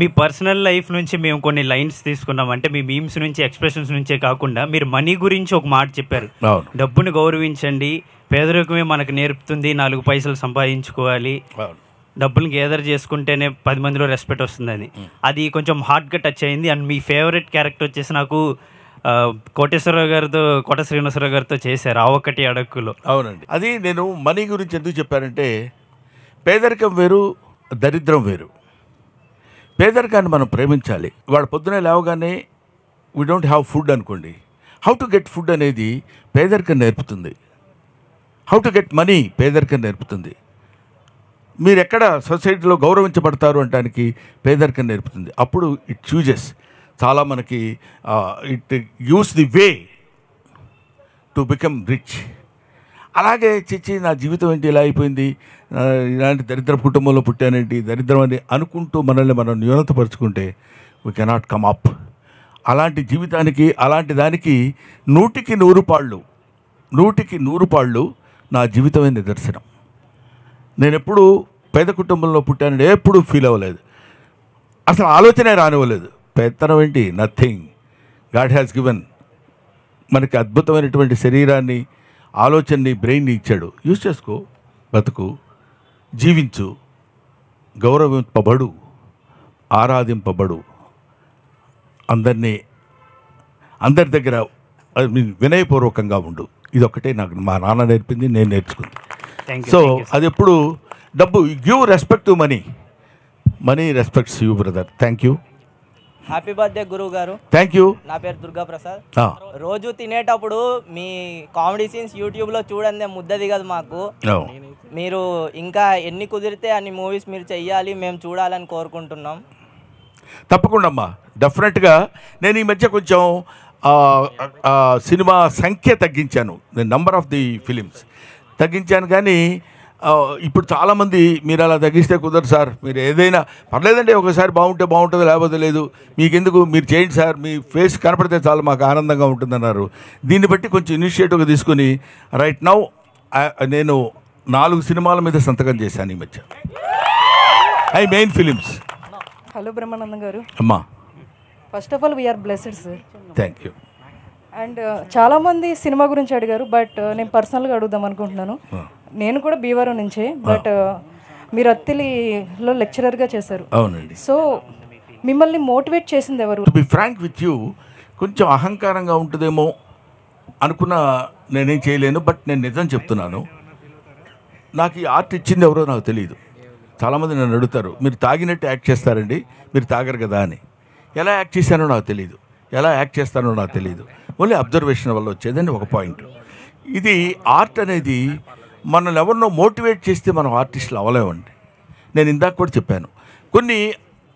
మీ personal life నుంచి మేము కొన్ని లైన్స్ తీసుకున్నాం. అంటే మీ మీమ్స్ నుంచి, ఎక్స్ప్రెషన్స్ నుంచే కాకుండా మీరు మనీ గురించి ఒక మాట చెప్పారు. డబ్బుని గౌరవించండి, పేదరికమే మనకు నేర్పుతుంది, 4 పైసలు సంపాదించుకోవాలి, డబ్బులు గేదర్ చేసుకుంటేనే 10 మందిలో రెస్పెక్ట్ వస్తుందని. అది కొంచెం హార్ట్గా టచ్ అయింది. అండ్ మీ ఫేవరెట్ క్యారెక్టర్ వచ్చేసి నాకు కోట శ్రీనివాసరావు గారితో చేశారు ఆ ఒక్కటి అడక్కులో. అవునండి, అది నేను మనీ గురించి ఎందుకు చెప్పానంటే, పేదరికం వేరు, దరిద్రం వేరు. పేదరికాన్ని మనం ప్రేమించాలి. వాడు పొద్దునే లేవగానే వీ డోంట్ హ్యావ్ ఫుడ్ అనుకోండి, హౌ టు గెట్ ఫుడ్ అనేది పేదరికం నేర్పుతుంది. హౌ టు గెట్ మనీ పేదరికం నేర్పుతుంది. మీరు ఎక్కడ సొసైటీలో గౌరవించబడతారు అనడానికి పేదరికం నేర్పుతుంది. అప్పుడు ఇట్ చూజెస్ చాలా మనకి it use the way to become rich. అలాగే చిచ్చి నా జీవితం ఏంటి ఇలా అయిపోయింది, ఇలాంటి దరిద్ర కుటుంబంలో పుట్టానేంటి, దరిద్రం అని అనుకుంటూ మనల్ని మనం న్యూనతపరుచుకుంటే వీ కెనాట్ కమ్ అప్. అలాంటి జీవితానికి, అలాంటి దానికి 100కి 100 పాళ్ళు నా జీవితమే నిదర్శనం. నేను ఎప్పుడు పేద కుటుంబంలో పుట్టానని ఎప్పుడు ఫీల్ అవ్వలేదు, అసలు ఆలోచనే రానివ్వలేదు. పెత్తనం ఏంటి, నథింగ్. గాడ్ హ్యాస్ గివెన్ మనకి అద్భుతమైనటువంటి శరీరాన్ని, ఆలోచనని, బ్రెయిన్ని ఇచ్చాడు. యూజ్ చేసుకో, బతుకు, జీవించు, గౌరవింపబడు, ఆరాధింపబడు, అందరి దగ్గర వినయపూర్వకంగా ఉండు. ఇదొక్కటే నాకు మా నాన్న నేర్పింది, నేను నేర్చుకుంది. సో అది ఎప్పుడు డబ్బు, give respect to money, money respects you brother. Thank you. Happy birthday గురువు గారు. Thank you. నా పేరు దుర్గా ప్రసాద్. రోజు తినేటప్పుడు మీ కామెడీ సీన్స్ యూట్యూబ్లో చూడండి, ముద్ద దిగదు మాకు. మీరు ఇంకా ఎన్ని కుదిరితే అన్ని మూవీస్ మీరు చెయ్యాలి, మేము చూడాలని కోరుకుంటున్నాం. తప్పకుండా అమ్మా, డెఫినెట్గా. నేను ఈ మధ్య కొంచెం సినిమా సంఖ్య తగ్గించాను, నేను నంబర్ ఆఫ్ ది ఫిలిమ్స్ తగ్గించాను. కానీ ఇప్పుడు చాలామంది మీరు అలా తగ్గిస్తే కుదరదు సార్, మీరు ఏదైనా పర్లేదండి, ఒకసారి బాగుంటే బాగుంటుంది, లేకపోతే లేదు, మీకెందుకు, మీరు చేయండి సార్, మీ ఫేస్ కనపడితే చాలా మాకు ఆనందంగా ఉంటుందన్నారు. దీన్ని బట్టి కొంచెం ఇనిషియేటివ్గా తీసుకుని రైట్ నౌ నేను 4 సినిమాల మీద సంతకం చేశాను ఈ మధ్య, I main films. Hello Brahmanandam garu. అమ్మా, first of all we are blessed sir. Thank you. And చాలామంది సినిమా గురించి అడిగారు, బట్ నేను పర్సనల్గా అడుగుదాం అనుకుంటున్నాను. నేను కూడా భీమవరం నుంచే, బట్ మీరు అత్తిలిలో లెక్చరర్గా చేశారు. అవునండి. సో మిమ్మల్ని మోటివేట్ చేసింది ఎవరు? To be frank with you, కొంచెం అహంకారంగా ఉంటుందేమో అనుకున్న నేనేం చేయలేను, బట్ నేను నిజం చెప్తున్నాను. నాకు ఈ ఆర్ట్ ఇచ్చింది ఎవరో నాకు తెలియదు. చాలామంది నన్ను అడుగుతారు, మీరు తాగినట్టు యాక్ట్ చేస్తారండి, మీరు తాగరు కదా అని. ఎలా యాక్ట్ చేశానో నాకు తెలియదు, ఎలా యాక్ట్ చేస్తానో నాకు తెలియదు. ఓన్లీ అబ్జర్వేషన్ వల్ల వచ్చేదండి ఒక పాయింట్. ఇది ఆర్ట్ అనేది మనల్ని ఎవరినో మోటివేట్ చేస్తే మనం ఆర్టిస్టులు అవ్వలేమండి. నేను ఇందాక కూడా చెప్పాను, కొన్ని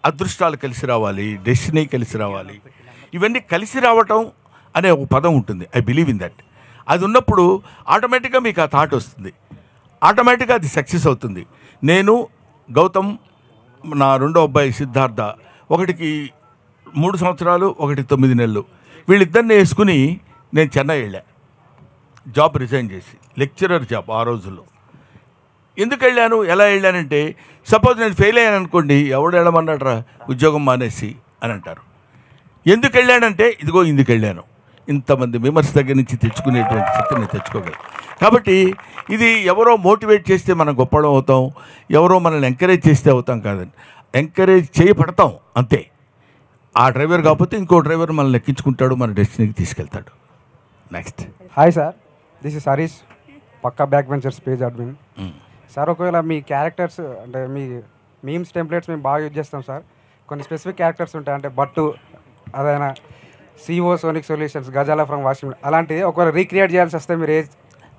అదృష్టాలు కలిసి రావాలి, డెస్టినీ కలిసి రావాలి, ఇవన్నీ కలిసి రావటం అనే ఒక పదం ఉంటుంది. I believe in that. అది ఉన్నప్పుడు ఆటోమేటిక్గా మీకు ఆ థాట్ వస్తుంది, ఆటోమేటిక్గా అది సక్సెస్ అవుతుంది. నేను గౌతమ్, నా రెండో అబ్బాయి సిద్ధార్థ, ఒకటికి 3 సంవత్సరాలు, ఒకటికి 9 నెలలు, వీళ్ళిద్దరిని వేసుకుని నేను చెన్నై వెళ్ళా, జాబ్ రిజైన్ చేసి, లెక్చరర్ జాబ్ ఆ రోజుల్లో. ఎందుకు వెళ్ళాను, ఎలా వెళ్ళానంటే, సపోజ్ నేను ఫెయిల్ అయ్యాను అనుకోండి, ఎవడు వెళ్ళమన్నాడరా ఉద్యోగం మానేసి అని అంటారు. ఎందుకు వెళ్ళానంటే, ఇదిగో ఇందుకు వెళ్ళాను, ఇంతమంది విమర్శ దగ్గర నుంచి తెచ్చుకునేటువంటి శక్తి నేను తెచ్చుకోగలను. కాబట్టి ఇది ఎవరో మోటివేట్ చేస్తే మనం గొప్పడం అవుతాం, ఎవరో మనల్ని ఎంకరేజ్ చేస్తే అవుతాం కాదండి. ఎంకరేజ్ చేయబడతాం అంతే. ఆ డ్రైవర్ కాకపోతే ఇంకో డ్రైవర్ మనల్ని ఎక్కించుకుంటాడు, మన డెస్టినీకి తీసుకెళ్తాడు. Next. Hi sir, this is Harish, పక్కా back ventures page admin. Sir, ఒకవేళ మీ క్యారెక్టర్స్ అంటే మీ మీమ్స్ టెంప్లెట్స్ మేము బాగా యూజ్ చేస్తాం సార్. కొన్ని స్పెసిఫిక్ క్యారెక్టర్స్ ఉంటాయి, అంటే బట్టు, అదైనా సిఓ సోనిక్ సొల్యూషన్స్, గజాల ఫ్రమ్ వాషింగ్, అలాంటివి ఒకవేళ రీక్రియేట్ చేయాల్సి వస్తే మీరు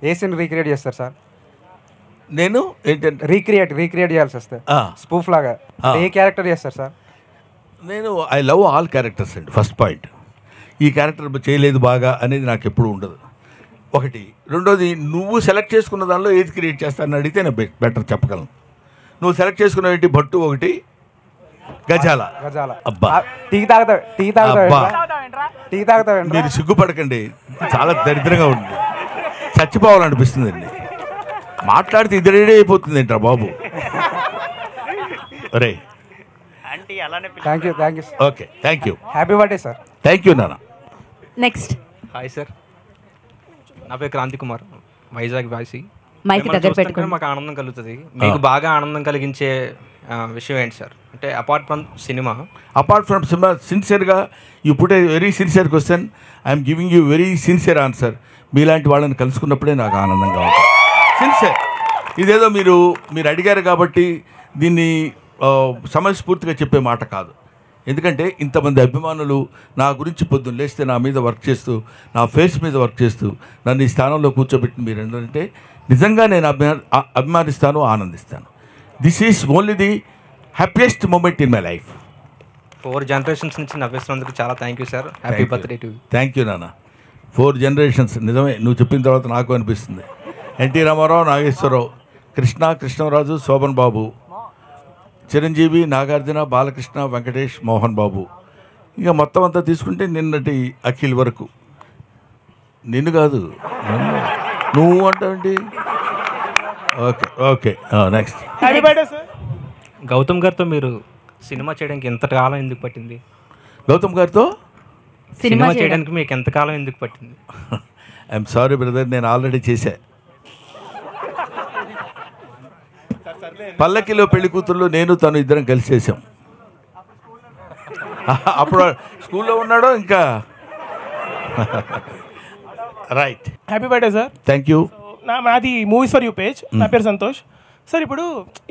ఏ సీన్ రీక్రియేట్ చేస్తారు సార్? నేను ఏంటంటే రీక్రియేట్ చేయాల్సి వస్తే స్పూఫ్ లాగా ఏ క్యారెక్టర్ చేస్తారు సార్? నేను ఐ లవ్ ఆల్ క్యారెక్టర్స్ అండి. ఫస్ట్ పాయింట్, ఈ క్యారెక్టర్ చేయలేదు బాగా అనేది నాకు ఎప్పుడు ఉండదు. ఒకటి. రెండోది, నువ్వు సెలెక్ట్ చేసుకున్న దానిలో ఏది క్రియేట్ చేస్తానని అడిగితే నేను బెటర్ చెప్పగలను. నువ్వు సెలెక్ట్ చేసుకున్న ఏంటి, భట్టు ఒకటి, గజాల. అబ్బా, టీ తాగుతావు. మీరు సిగ్గుపడకండి, చాలా దరిద్రంగా ఉంది, చచ్చిపోవాలనిపిస్తుందండి. మాట్లాడితే ఇది రెడీ అయిపోతుంది ఏంట్రా బాబు. అరే, thank you okay, thank you. Happy birthday sir. Thank you నాన్న. నెక్స్ట్ హాయ్ సార్, నా పేరు క్రాంతి కుమార్, వైజాగ్ వాసి. మైక్ దగ్గర పెట్టుకుని మాకు ఆనందం కలుగుతుంది. మీకు బాగా ఆనందం కలిగించే విషయం ఏంటి సార్? అంటే అపార్ట్ ఫ్రమ్ సినిమా సిన్సియర్గా you put a very sincere question. I'm giving you very sincere answer. మీలాంటి వాళ్ళని కలుసుకున్నప్పుడే నాకు ఆనందంగా ఉంటుంది. సిన్సియర్. ఇదేదో మీరు అడిగారు కాబట్టి దీన్ని సమయస్ఫూర్తిగా చెప్పే మాట కాదు. ఎందుకంటే ఇంతమంది అభిమానులు నా గురించి పొద్దున్న లేస్తే నా మీద వర్క్ చేస్తూ, నా ఫేస్ మీద వర్క్ చేస్తూ నన్ను ఈ స్థానంలో కూర్చోబెట్టి మీరు ఏంటంటే నిజంగా నేను అభిమానిస్తాను, ఆనందిస్తాను. This is only the happiest moment in my life. 4 generations నుంచి నవ్విస్తున్నందుకు చాలా thank you sir. Happy birthday to you. Thank you నాన్న. 4 generations నిజమే, నువ్వు చెప్పిన తర్వాత నాకు అనిపిస్తుంది. ఎన్టీ రామారావు, నాగేశ్వరరావు, కృష్ణరాజు, శోభన్ బాబు, చిరంజీవి, నాగార్జున, బాలకృష్ణ, వెంకటేష్, మోహన్ బాబు, ఇక మొత్తం అంతా తీసుకుంటే నిన్నటి అఖిల్ వరకు. నిన్ను కాదు, నువ్వు అంటావేంటి? Okay okay, next. Happy birthday sir. Gautam గారితో మీరు సినిమా చేయడానికి ఎంతకాలం ఎందుకు పట్టింది? గౌతమ్ గారితో సినిమా చేయడానికి మీకు ఎంతకాలం ఎందుకు పట్టింది? ఐఎమ్ సారీ బ్రదర్, నేను ఆల్రెడీ చేశా. పల్లకిలో పెళ్లి కూతుర్లో నేను తను ఇద్దరం కలిసి చేసాం. అప్పుడు స్కూల్లో ఉన్నాడో ఇంకా. Right. Happy birthday sir. Thank you. నాది మూవీస్ ఫర్ యూ పేజ్. నా పేరు సంతోష్ సార్. ఇప్పుడు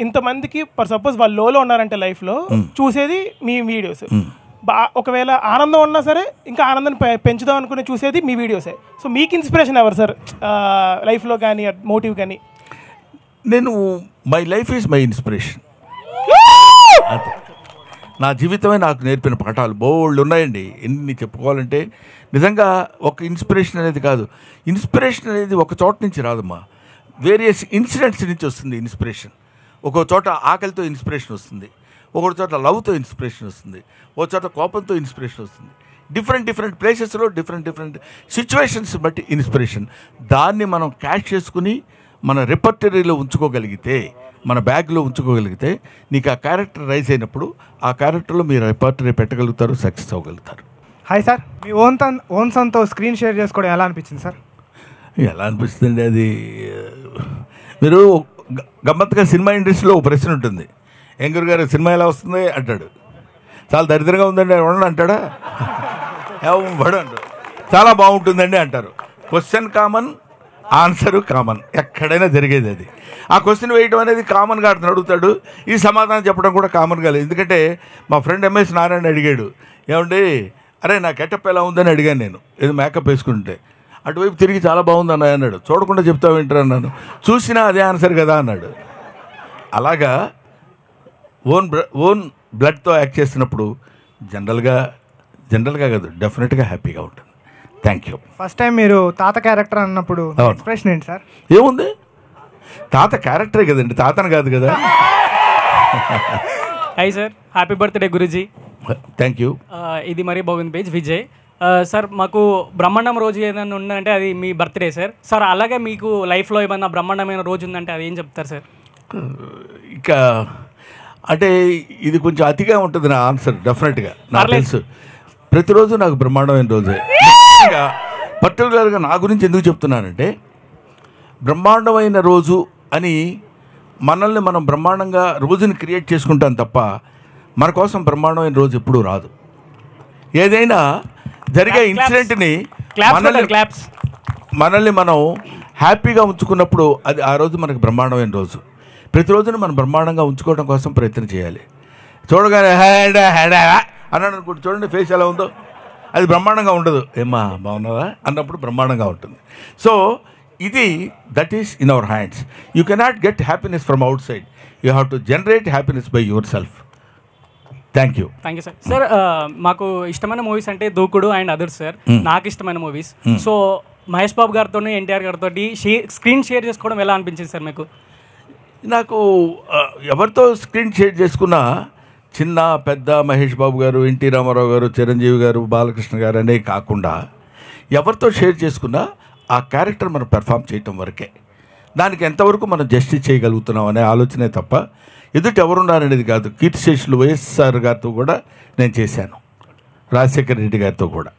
ఇంతమందికి ఫర్ సపోజ్ వాళ్ళు లోలో ఉన్నారంటే లైఫ్లో చూసేది మీ వీడియోస్. ఒకవేళ ఆనందం ఉన్నా సరే ఇంకా ఆనందాన్ని పెంచుదాం అనుకుని చూసేది మీ వీడియోసే. సో మీకు ఇన్స్పిరేషన్ ఎవరు సార్ లైఫ్లో కానీ, మోటివ్ కానీ? నేను my life is my inspiration. అంతే. నా జీవితమే నాకు నేర్పిన పాఠాలు బోల్డ్ ఉన్నాయండి. ఎన్ని చెప్పుకోవాలంటే నిజంగా ఒక ఇన్స్పిరేషన్ అనేది కాదు. ఇన్స్పిరేషన్ అనేది ఒక చోట నుంచి రాదమ్మా, వేరియస్ ఇన్సిడెంట్స్ నుంచి వస్తుంది ఇన్స్పిరేషన్. ఒక్కో చోట ఆకలితో ఇన్స్పిరేషన్ వస్తుంది, ఒక్కో చోట లవ్తో ఇన్స్పిరేషన్ వస్తుంది, ఒక చోట కోపంతో ఇన్స్పిరేషన్ వస్తుంది. డిఫరెంట్ ప్లేసెస్లో డిఫరెంట్ సిచ్యువేషన్స్ బట్టి ఇన్స్పిరేషన్. దాన్ని మనం క్యాష్ చేసుకుని మన రెపర్టరీలో ఉంచుకోగలిగితే, మన బ్యాగ్లో ఉంచుకోగలిగితే, నీకు ఆ క్యారెక్టర్ రైజ్ అయినప్పుడు ఆ క్యారెక్టర్లో మీరు రెపర్టరీ పెట్టగలుగుతారు, సక్సెస్ అవ్వగలుగుతారు. హాయ్ సార్, మీ ఓన్ సన్తో స్క్రీన్ షేర్ చేసుకోవడం ఎలా అనిపించింది సార్? ఎలా అనిపిస్తుంది అది, మీరు గమ్మత్తుగా సినిమా ఇండస్ట్రీలో ఒక ప్రశ్న ఉంటుంది. ఏం గురుగారు సినిమా ఎలా వస్తుంది అంటాడు. చాలా దరిద్రంగా ఉందండి ఎవడన్నా అంటాడా? ఎవడు అంటాడు. చాలా బాగుంటుందండి అంటారు. క్వశ్చన్ కామన్, ఆన్సరు కామన్, ఎక్కడైనా జరిగేది అది. ఆ క్వశ్చన్ వేయడం అనేది కామన్గా అతను అడుగుతాడు, ఈ సమాధానం చెప్పడం కూడా కామన్గా లేదు. ఎందుకంటే మా ఫ్రెండ్ ఎంఎస్ నారాయణ అడిగాడు, ఏమండి అరే నా గెటప్ ఎలా ఉందని అడిగాను నేను, ఏదో మేకప్ వేసుకుంటే. అటువైపు తిరిగి చాలా బాగుంది అన్నయ్య అన్నాడు. చూడకుండా చెప్తావు ఏంటరా అన్నాను. చూసినా అదే ఆన్సర్ కదా అన్నాడు. అలాగా ఓన్ బ్లడ్తో యాక్ట్ చేస్తున్నప్పుడు జనరల్గా కాదు, డెఫినెట్గా హ్యాపీగా ఉంటుంది. Thank you. ఫస్ట్ టైం మీరు తాత క్యారెక్టర్ అన్నప్పుడు ఎక్స్ప్రెషన్ ఏంటి సార్? ఏముంది, తాత క్యారెక్టరే కదండి, తాతను కాదు కదా. Hi sir, happy birthday Guruji. Thank you. ఇది మరీ బాగుంది పేజ్ విజయ్ సార్. మాకు బ్రహ్మాండం రోజు ఏదైనా ఉందంటే అది మీ బర్త్డే సార్. సార్ అలాగే మీకు లైఫ్లో ఏమన్నా బ్రహ్మాండమైన రోజు ఉందంటే అది ఏం చెప్తారు సార్? ఇక అంటే ఇది కొంచెం అతిగా ఉంటుంది నా ఆన్సర్. డెఫినెట్గా నాకు తెలుసు, ప్రతిరోజు నాకు బ్రహ్మాండమైన రోజే. పర్టికులర్గా నా గురించి ఎందుకు చెప్తున్నానంటే, బ్రహ్మాండమైన రోజు అని మనల్ని మనం బ్రహ్మాండంగా రోజుని క్రియేట్ చేసుకుంటాం తప్ప మన కోసం బ్రహ్మాండమైన రోజు ఎప్పుడూ రాదు. ఏదైనా జరిగే ఇన్సిడెంట్ని మనల్ని మనం హ్యాపీగా ఉంచుకున్నప్పుడు అది ఆ రోజు మనకు బ్రహ్మాండమైన రోజు. ప్రతిరోజుని మనం బ్రహ్మాండంగా ఉంచుకోవడం కోసం ప్రయత్నం చేయాలి. చూడగానే అన్నాడు అనుకుంటు, చూడండి ఫేస్ ఎలా ఉందో, అది బ్రహ్మాండంగా ఉండదు. ఏమ్మా బాగున్నావా అన్నప్పుడు బ్రహ్మాండంగా ఉంటుంది. సో ఇది that is in our hands. You cannot get happiness from out side, you have to generate happiness by your self. Thank you sir. Sir మాకు ఇష్టమైన మూవీస్ అంటే దూకుడు అండ్ అదర్స్ సార్. నాకు ఇష్టమైన మూవీస్. సో మహేష్ బాబు గారితో, ఎన్టీఆర్ గారితో screen share చేసుకోవడం ఎలా అనిపించింది సార్ మీకు? నాకు ఎవరితో స్క్రీన్ షేర్ చేసుకున్నా, చిన్న పెద్ద మహేష్ బాబు గారు, ఎన్టీ రామారావు గారు, చిరంజీవి గారు, బాలకృష్ణ గారు అనే కాకుండా ఎవరితో షేర్ చేసుకున్నా ఆ క్యారెక్టర్ మనం పెర్ఫామ్ చేయటం వరకే. దానికి ఎంతవరకు మనం జస్టిస్ చేయగలుగుతున్నాం అనే ఆలోచనే తప్ప ఎదుట ఎవరున్నారనేది కాదు. కీర్తిశేషులు వైఎస్ఆర్ గారితో కూడా నేను చేశాను, రాజశేఖర రెడ్డి గారితో కూడా.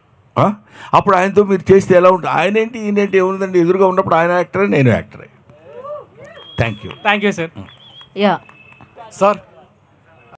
అప్పుడు ఆయనతో మీరు చేస్తే ఎలా ఉంటుంది? ఆయనేంటి ఈయనేంటి ఏముందండి, ఎదురుగా ఉన్నప్పుడు ఆయన యాక్టరే, నేను యాక్టరే. Thank you thank you sir. Yeah sir